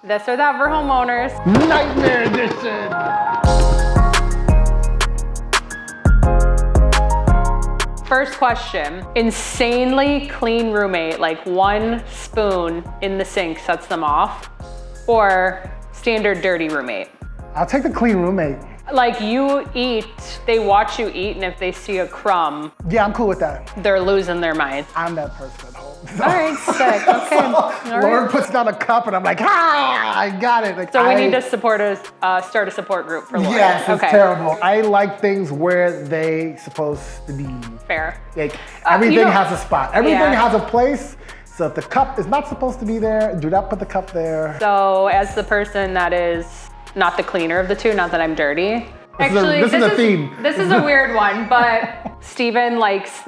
This or that for homeowners. Nightmare edition. First question, insanely clean roommate, like one spoon in the sink sets them off, or standard dirty roommate? I'll take the clean roommate. Like you eat, they watch you eat, and if they see a crumb, Yeah, I'm cool with that. they're losing their mind. I'm that person at home. All right, sick, okay. All Lauren right. puts down a cup and I'm like, I got it. Like, So we need to start a support group for Lauren. Yes, it's okay. terrible. I like things where they supposed to be. Fair. Like everything know- has a spot. Everything Yeah. has a place. So if the cup is not supposed to be there, do not put the cup there. So as the person that is not the cleaner of the two, not that I'm dirty. This is a theme. This is a weird one, but Steven likes,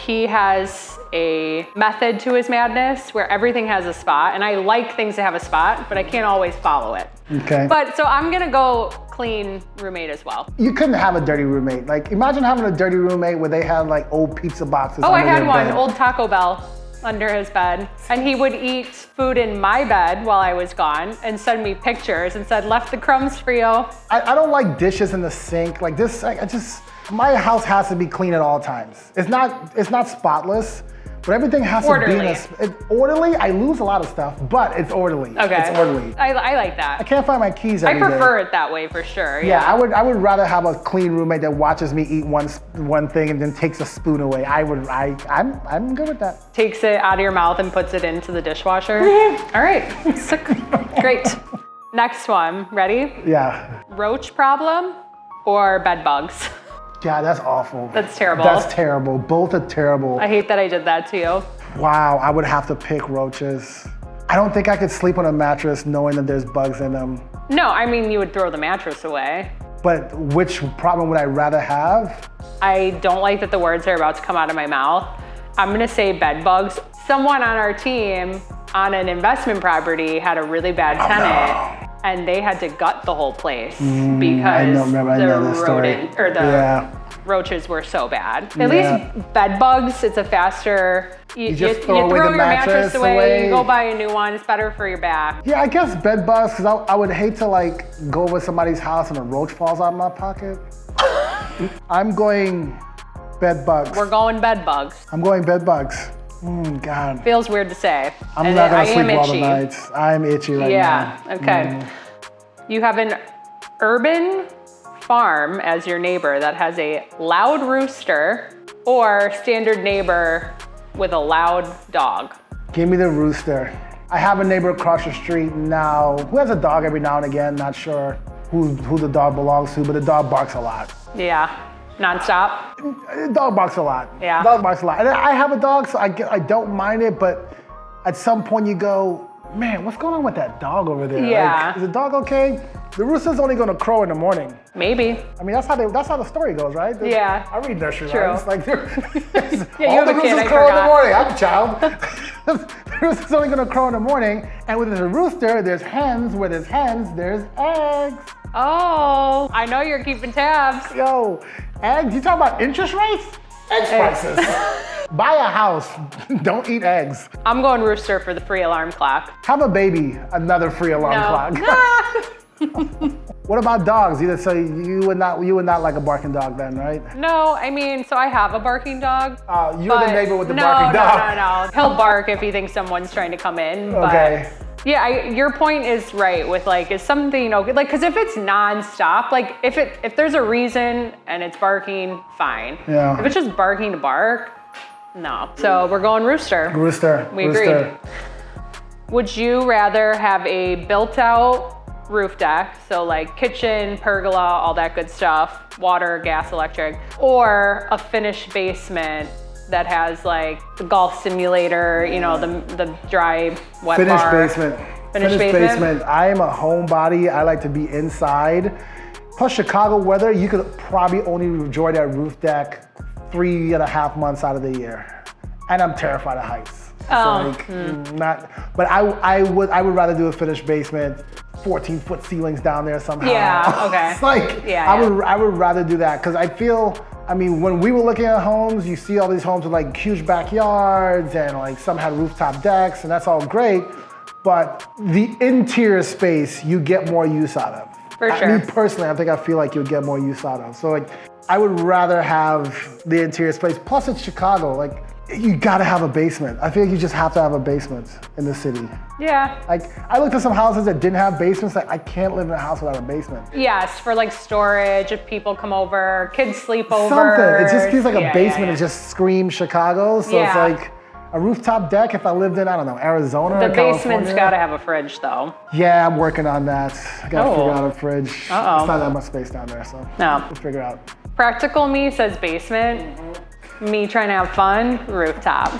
he has a method to his madness where everything has a spot, and I like things to have a spot, but I can't always follow it. Okay. But so I'm gonna go clean roommate as well. You couldn't have a dirty roommate. Like imagine having a dirty roommate where they had like old pizza boxes. Oh, I under had their one, bed. old Taco Bell under his bed, and he would eat food in my bed while I was gone and send me pictures and said, left the crumbs for you. I don't like dishes in the sink. Like this, my house has to be clean at all times. It's not spotless, but everything has Orderly. to be orderly. I lose a lot of stuff, but it's orderly. Okay. It's orderly. I like I that. can't find my keys I every day. prefer it that way for sure. Yeah, I would rather have a clean roommate that watches me eat one thing and then takes a spoon away. I'm good with that. Takes it out of your mouth and puts it into the dishwasher. All right, sick. Great. Next one, ready? Yeah. Roach problem or bed bugs? Yeah, that's awful. That's terrible. That's terrible. Both are terrible. I hate that I did that to you. Wow, I would have to pick roaches. I don't think I could sleep on a mattress knowing that there's bugs in them. No, I mean, you would throw the mattress away. But which problem would I rather have? I don't like that the words are about to come out of my mouth. I'm gonna say bed bugs. Someone on our team on an investment property had a really bad tenant. And they had to gut the whole place because the roaches were so bad. At least bed bugs, it's a faster, you just throw away the your mattress away, away. you go buy a new one, it's better for your back. Yeah, I guess bed bugs, because I would hate to like go over somebody's house and a roach falls out of my pocket. I'm going bed bugs. We're going bed bugs. I'm going bed bugs. God. Feels weird to say. I'm not gonna sleep all the nights. I'm itchy right now. Yeah, okay. You have an urban farm as your neighbor that has a loud rooster or standard neighbor with a loud dog? Give me the rooster. I have a neighbor across the street now who has a dog every now and again. Not sure who the dog belongs to, but the dog barks a lot. Yeah, nonstop. The dog barks a lot. Yeah. The dog barks a lot. And I have a dog, so I don't mind it, but at some point you go, man, what's going on with that dog over there? Yeah. Like, is the dog okay? The rooster's only gonna crow in the morning. Maybe. I mean, that's how the story goes, right? Yeah. I read nursery True. rhymes. Like, Yeah, you all have the a kid, roosters I crow in the forgot. morning. I'm a child. The rooster's only gonna crow in the morning, and when there's a rooster, there's hens. Where there's hens, there's eggs. Oh, I know you're keeping tabs. Yo, eggs? You talking about interest rates? Eggs prices. Buy a house. Don't eat eggs. I'm going rooster for the free alarm clock. Have a baby. Another free alarm clock. What about dogs? So you would not like a barking dog then, right? No, I mean, so I have a barking dog. You're the neighbor with the barking dog. No. He'll bark if he thinks someone's trying to come in. Okay. But yeah, your point is right with like, is something okay? Like, because if it's nonstop, like if there's a reason and it's barking, fine. Yeah. If it's just barking to bark, no. So we're going rooster. Rooster. We agreed. Would you rather have a built-out roof deck, so like kitchen, pergola, all that good stuff, water, gas, electric, or a finished basement that has like the golf simulator, you know, the dry wet Finished bar. basement. Finished basement. I am a homebody. I like to be inside. Plus Chicago weather, you could probably only enjoy that roof deck 3.5 months out of the year. And I'm terrified of heights. But I would rather do a finished basement, 14-foot ceilings down there somehow. Yeah, okay. It's like, I would rather do that because I feel, I mean, when we were looking at homes, you see all these homes with like huge backyards and like some had rooftop decks and that's all great. but the interior space you get more use out of. For sure. Me personally, I feel like you would get more use out of. So like, I would rather have the interior space. Plus it's Chicago, like you gotta have a basement. I feel like you just have to have a basement in the city. Yeah. Like I looked at some houses that didn't have basements, like I can't live in a house without a basement. Yes, for like storage, if people come over, kids sleep over. Something, it just feels like a basement. It just screams Chicago. So it's like a rooftop deck if I lived in, I don't know, Arizona or California. The basement's gotta have a fridge though. Yeah, I'm working on that. I gotta figure out a fridge. Uh-oh. It's not that much space down there, so we'll figure it out. Practical me says basement. Me trying to have fun, rooftop.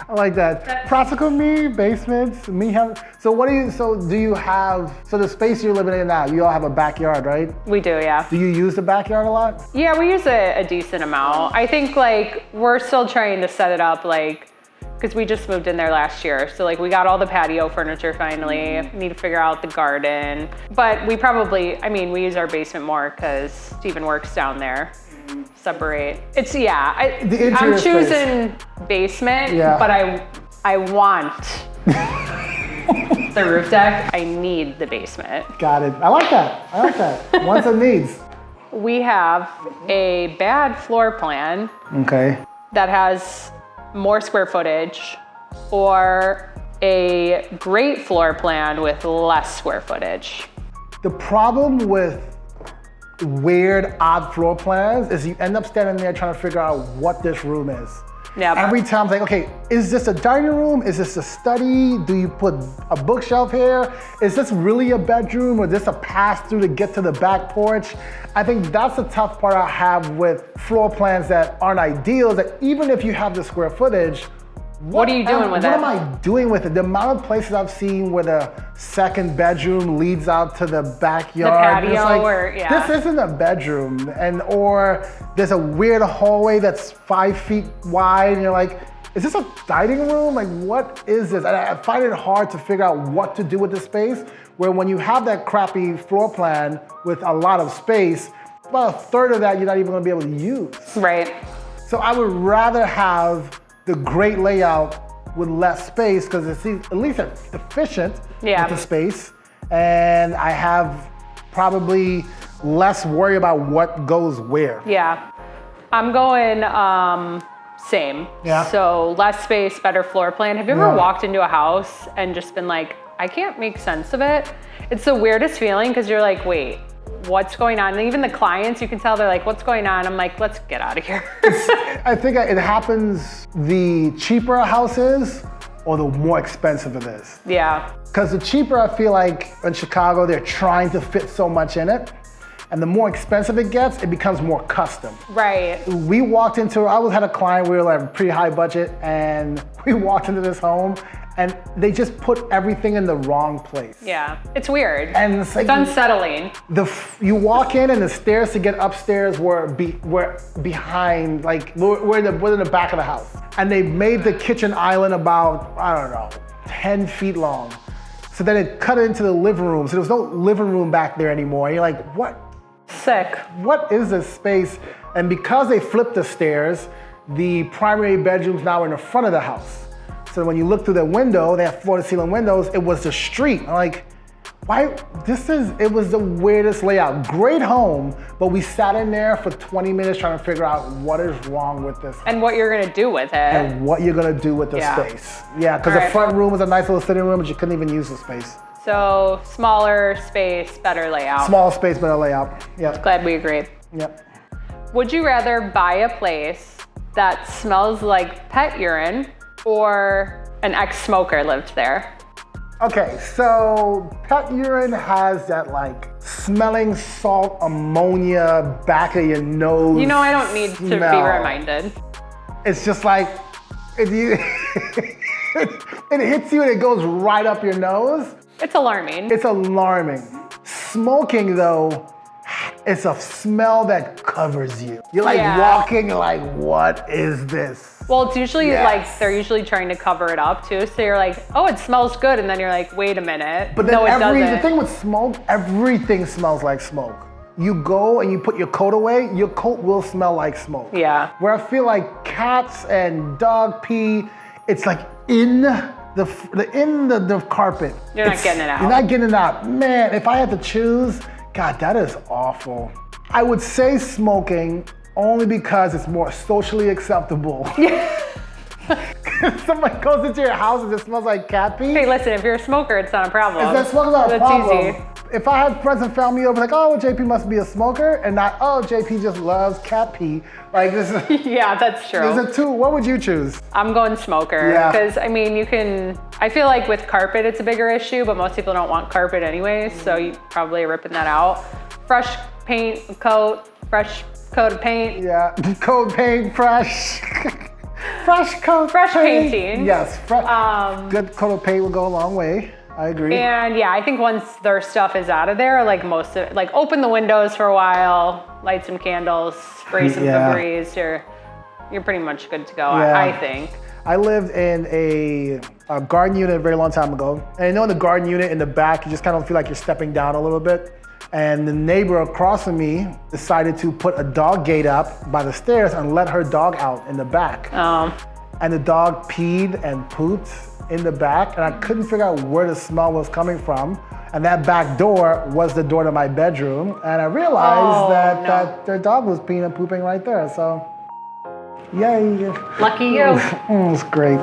I like that. Practical me, basements, me have. So what do you? So do you have? So the space you're living in now, you all have a backyard, right? We do, yeah. Do you use the backyard a lot? Yeah, we use a decent amount. I think like we're still trying to set it up like, because we just moved in there last year. So like we got all the patio furniture finally. Need to figure out the garden. But we probably, I mean, we use our basement more because Steven works down there. Separate. It's, I'm choosing basement, but I want the roof deck. I need the basement. Got it. I like that. Wants and needs. We have a bad floor plan. Okay. That has more square footage, or a great floor plan with less square footage. The problem with weird, odd floor plans is you end up standing there trying to figure out what this room is. Yeah. Every time it's like, okay, is this a dining room? Is this a study? Do you put a bookshelf here? Is this really a bedroom, or is this a pass-through to get to the back porch? I think that's the tough part I have with floor plans that aren't ideal, that even if you have the square footage, what are you doing with it? What am I doing with it? The amount of places I've seen where the second bedroom leads out to the backyard. The patio, this isn't a bedroom, or there's a weird hallway that's 5 feet wide, and you're like, is this a dining room? Like, what is this? And I find it hard to figure out what to do with the space, where when you have that crappy floor plan with a lot of space, about a third of that you're not even gonna be able to use. Right. So I would rather have the great layout with less space, because it's at least efficient with the space, and I have probably less worry about what goes where. Yeah, I'm going same. Yeah. So less space, better floor plan. Have you ever walked into a house and just been like, I can't make sense of it? It's the weirdest feeling, because you're like, wait, what's going on? And even the clients, you can tell they're like, what's going on? I'm like, let's get out of here. I think it happens the cheaper a house is, or the more expensive it is. Yeah. Because the cheaper, I feel like in Chicago, they're trying to fit so much in it. And the more expensive it gets, it becomes more custom. Right. We walked into, had a client, we were like pretty high budget, and we walked into this home, and they just put everything in the wrong place. Yeah, it's weird. And it's like, unsettling. You walk in, and the stairs to get upstairs were behind, like we're in the back of the house. And they made the kitchen island about, I don't know, 10 feet long. So then it cut it into the living room. So there was no living room back there anymore. And you're like, what? Sick. What is this space? And because they flipped the stairs, the primary bedroom's now in the front of the house. So when you look through the window, they have floor-to-ceiling windows, it was the street. I'm like, why? It was the weirdest layout. Great home, but we sat in there for 20 minutes trying to figure out what is wrong with this. And what you're gonna do with it. And what you're gonna do with the space. Yeah, because the front room was a nice little sitting room, but you couldn't even use the space. So smaller space, better layout. Small space, better layout. Yep. Glad we agreed. Yep. Would you rather buy a place that smells like pet urine, or an ex-smoker lived there? Okay, so pet urine has that like smelling salt ammonia back of your nose. You know, I don't need to be reminded. It's just like, it hits you and it goes right up your nose. It's alarming. It's alarming. Smoking though, it's a smell that covers you. You're like walking like, what is this? Well, it's usually like, they're usually trying to cover it up too. So you're like, oh, it smells good. And then you're like, wait a minute. But then no, it doesn't. The thing with smoke, everything smells like smoke. You go and you put your coat away, your coat will smell like smoke. Yeah. Where I feel like cats and dog pee, it's like in the carpet. You're not getting it out. You're not getting it out. Man, if I had to choose, God, that is awful. I would say smoking only because it's more socially acceptable. If somebody goes into your house and it smells like cat pee. Hey, listen, if you're a smoker, it's not a problem. If that smells not a problem. Easy. If I had friends and family over, like, oh, JP must be a smoker, and not, oh, JP just loves cat pee. Like this is. Yeah, that's true. There's a two. What would you choose? I'm going smoker. Yeah. Because, I mean, I feel like with carpet, it's a bigger issue, but most people don't want carpet anyways, so you probably are ripping that out. Fresh paint coat, fresh coat of paint. Yeah, coat paint, fresh. Fresh coat Fresh paint. painting. Yes, good coat of paint will go a long way. I agree. And yeah, I think once their stuff is out of there, like most of it, like open the windows for a while, light some candles, spray some Febreze, you're pretty much good to go, I think. I lived in a garden unit a very long time ago. And I know in the garden unit in the back, you just kind of feel like you're stepping down a little bit. And the neighbor across from me decided to put a dog gate up by the stairs and let her dog out in the back. And the dog peed and pooped in the back, and I couldn't figure out where the smell was coming from. And that back door was the door to my bedroom. And I realized that their dog was peeing and pooping right there. So, yay. Lucky you. It was great.